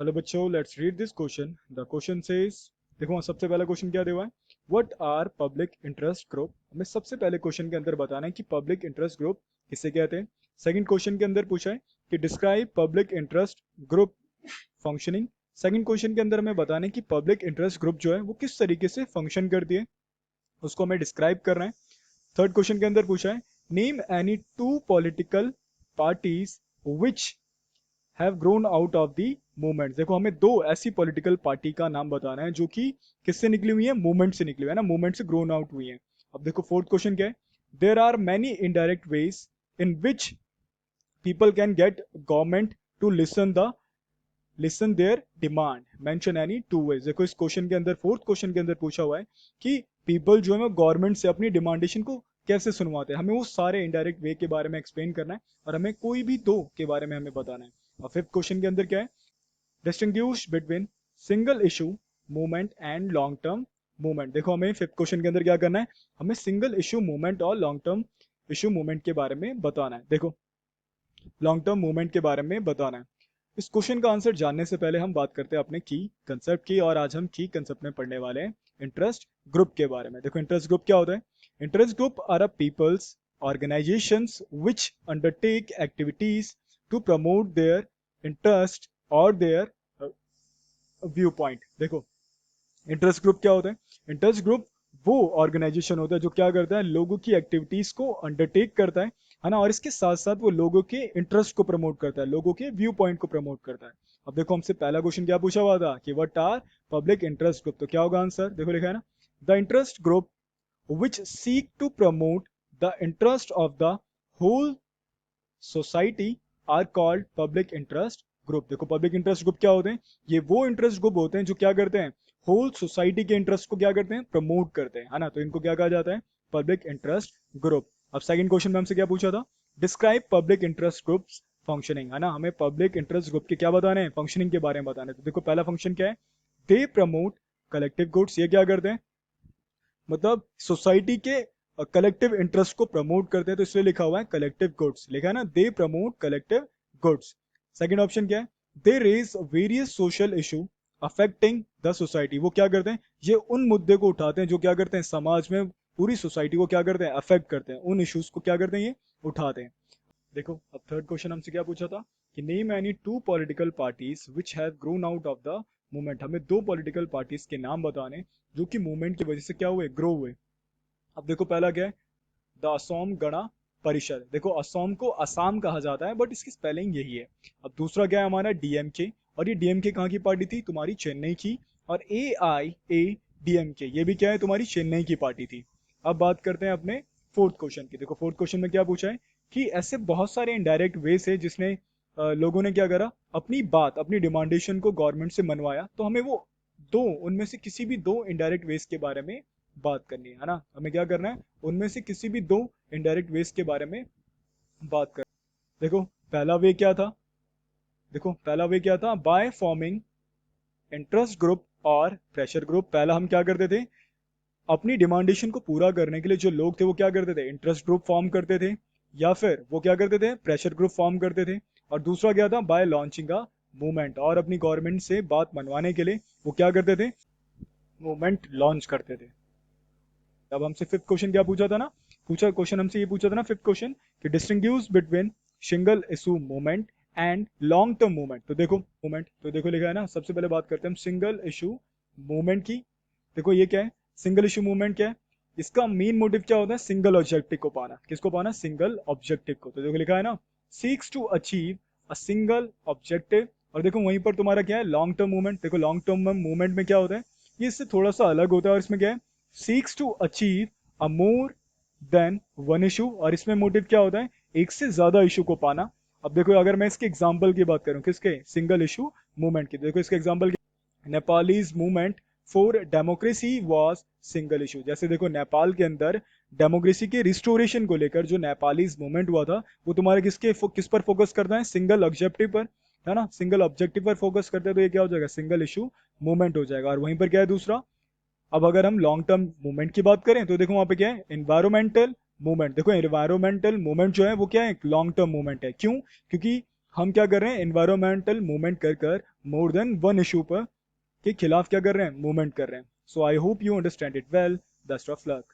Hello बच्चों, let's read this question. The question says, देखो सबसे पहला क्वेश्चन क्या दिया हुआ है। What are public interest group. हमें सबसे पहले क्वेश्चन के अंदर बताना है कि पब्लिक इंटरेस्ट ग्रुप किसे कहते हैं। सेकंड क्वेश्चन के अंदर पूछा है कि describe public interest group functioning. Second question के अंदर हमें बताना है कि पब्लिक इंटरेस्ट ग्रुप जो है वो किस तरीके से फंक्शन करती है, उसको हमें डिस्क्राइब करना है। थर्ड क्वेश्चन के अंदर पूछा है name any two political parties which have grown out of the movement. देखो हमें दो ऐसी पॉलिटिकल पार्टी का नाम बताना है जो कि किससे निकली हुई है, मूवमेंट से निकली हुई है ना, मूवमेंट से ग्रोन आउट हुई है। अब देखो फोर्थ क्वेश्चन क्या है। There are many indirect ways in which people can get government to listen their demand, mention any two ways. देखो इस क्वेश्चन के अंदर, फोर्थ क्वेश्चन के अंदर पूछा हुआ है कि पीपल जो है गवर्नमेंट से अपनी डिमांडेशन को कैसे सुनवाते हैं। हमें वो सारे इनडायरेक्ट वे के बारे में एक्सप्लेन करना है और हमें कोई भी दो के बारे में हमें बताना है। और फिफ्थ क्वेश्चन के अंदर क्या है, distinguish between single issue movement and long term movement. देखो हमें फिफ्थ क्वेश्चन के अंदर क्या करना है, हमें सिंगल इशू मूवमेंट और लॉन्ग टर्म इशू मूवमेंट के बारे में बताना है। देखो लॉन्ग टर्म मूवमेंट के बारे में बताना है। इस क्वेश्चन का आंसर जानने से पहले हम बात करते हैं अपने की कंसेप्ट की, और आज हम की कंसेप्ट में पढ़ने वाले हैं इंटरेस्ट ग्रुप के बारे में। देखो इंटरेस्ट ग्रुप क्या होता है। Interest group are a peoples organisations which undertake activities to promote their interest और देयर व्यू पॉइंट। देखो इंटरेस्ट ग्रुप क्या होता है। इंटरेस्ट ग्रुप वो ऑर्गेनाइजेशन होता है जो क्या करता है, लोगों की एक्टिविटीज को अंडरटेक करता है ना, और इसके साथ साथ वो लोगों के इंटरेस्ट को प्रमोट करता है, लोगों के व्यू पॉइंट को प्रमोट करता है। अब देखो हमसे पहला क्वेश्चन क्या पूछा हुआ था कि what are public interest group, तो क्या होगा आंसर, देखो लिखा है ना, the interest group which seek to promote the interest of the whole society are called public interest group. देखो पब्लिक इंटरेस्ट ग्रुप क्या होते हैं, ये वो इंटरेस्ट ग्रुप होते हैं जो क्या करते हैं, होल सोसाइटी के इंटरेस्ट को क्या करते हैं, प्रमोट करते हैं, है ना, तो इनको क्या कहा जाता है, पब्लिक इंटरेस्ट ग्रुप। अब सेकंड क्वेश्चन में हमसे क्या पूछा था, describe public interest groups functioning, है ना, हमें पब्लिक इंटरेस्ट ग्रुप के क्या बताने हैं, फंक्शनिंग के बारे में बताने हैं। तो देखो पहला फंक्शन क्या है, दे प्रमोट कलेक्टिव गुड्स। ये क्या करते हैं, मतलब सोसाइटी के कलेक्टिव इंटरेस्ट को प्रमोट करते हैं, तो इसलिए लिखा हुआ है कलेक्टिव गुड्स, लिखा है ना, they promote collective goods. Second option क्या है, they raise various social issue affecting the society. वो क्या करते हैं, ये उन मुद्दे को उठाते हैं जो क्या करते हैं, समाज में पूरी सोसाइटी को क्या करते हैं, अफेक्ट करते हैं, उन इश्यूज को क्या करते हैं, ये उठाते हैं। देखो अब थर्ड क्वेश्चन हमसे क्या पूछा था कि name any two political parties which have grown out of the movement. हमें दो पॉलिटिकल पार्टीज के नाम बताने जो कि मूवमेंट की वजह से क्या हुए, ग्रो हुए। अब देखो पहला क्या है, द असम गणा परिषद। देखो असम को असम कहा जाता है बट इसकी स्पेलिंग यही है। अब दूसरा क्या है हमारा, डीएमके, और ये डीएमके कहाँ की पार्टी थी, तुम्हारी चेन्नई की। और ए आई ए डीएमके, ये भी क्या है, तुम्हारी चेन्नई की पार्टी थी। अब बात करते हैं अपने फोर्थ क्वेश्चन की। देखो फोर्थ क्वेश्चन में क्या पूछा है कि ऐसे बहुत सारे इनडायरेक्ट वेज है जिसने लोगों ने क्या करा, अपनी बात, अपनी डिमांडेशन को गवर्नमेंट से मनवाया, तो हमें वो दो, उनमें से किसी भी दो इनडायरेक्ट वेज के बारे में बात करनी है ना, हमें क्या करना है, उनमें से किसी भी दो इनडायरेक्ट वेज के बारे में बात कर। देखो पहला वे क्या था, देखो पहला वे क्या था, बाय फॉर्मिंग इंटरेस्ट ग्रुप और प्रेशर ग्रुप। पहला हम क्या करते थे, अपनी डिमांडेशन को पूरा करने के लिए जो लोग थे वो क्या करते थे, इंटरेस्ट ग्रुप फॉर्म करते थे, या फिर वो क्या करते थे, प्रेशर ग्रुप फॉर्म करते थे। और दूसरा क्या था, बाय लॉन्चिंग अ मूवमेंट, और अपनी गवर्नमेंट से बात मनवाने के लिए वो क्या करते थे, मूवमेंट लॉन्च करते थे। अब हमसे फिफ्थ क्वेश्चन क्या पूछा था ना, पूछा क्वेश्चन हमसे ये पूछा था ना फिफ्थ क्वेश्चन कि distinguish between single issue movement and long term movement. तो देखो मूवमेंट, तो देखो लिखा है ना, सबसे पहले बात करते हैं हम सिंगल इशू मूवमेंट की। देखो ये क्या है, सिंगल इशू मूवमेंट क्या है, इसका मेन मोटिव क्या होता है, सिंगल ऑब्जेक्टिव को पाना। किसको पाना, सिंगल ऑब्जेक्टिव को। तो देखो लिखा है ना, seeks to achieve a single objective. और देखो वहीं पर तुम्हारा क्या है, लॉन्ग टर्म मूवमेंट। देखो लॉन्ग टर्म मूवमेंट में क्या होता है, ये इससे थोड़ा सा अलग होता है, और इसमें क्या है, seeks to achieve a more than one issue. और इसमें मोटिव क्या होता है, एक से ज्यादा इशू को पाना। अब देखो अगर मैं इसके एग्जांपल की बात करूं, किसके, सिंगल इशू मूवमेंट की, देखो इसके example, Nepalese movement for democracy was single issue. जैसे देखो नेपाल के अंदर डेमोक्रेसी के रिस्टोरेशन को लेकर जो नेपालीज मूवमेंट हुआ था, वो तुम्हारे किस पर फोकस करता है, सिंगल ऑब्जेक्टिव पर, है ना, सिंगल ऑब्जेक्टिव पर फोकस करते हैं, तो ये क्या हो जाएगा, सिंगल इशू मूवमेंट हो जाएगा। और वहीं पर क्या है दूसरा, अब अगर हम लॉन्ग टर्म मूवमेंट की बात करें तो देखो वहां पे क्या है, एनवायरमेंटल मूवमेंट। देखो एनवायरमेंटल मूवमेंट जो है वो क्या है, एक लॉन्ग टर्म मूवमेंट है। क्यों, क्योंकि हम क्या कर रहे हैं, एनवायरमेंटल मूवमेंट कर कर मोर देन वन इशू पर के खिलाफ क्या कर रहे हैं, मूवमेंट कर रहे हैं. So I hope you understand it well. Best of luck.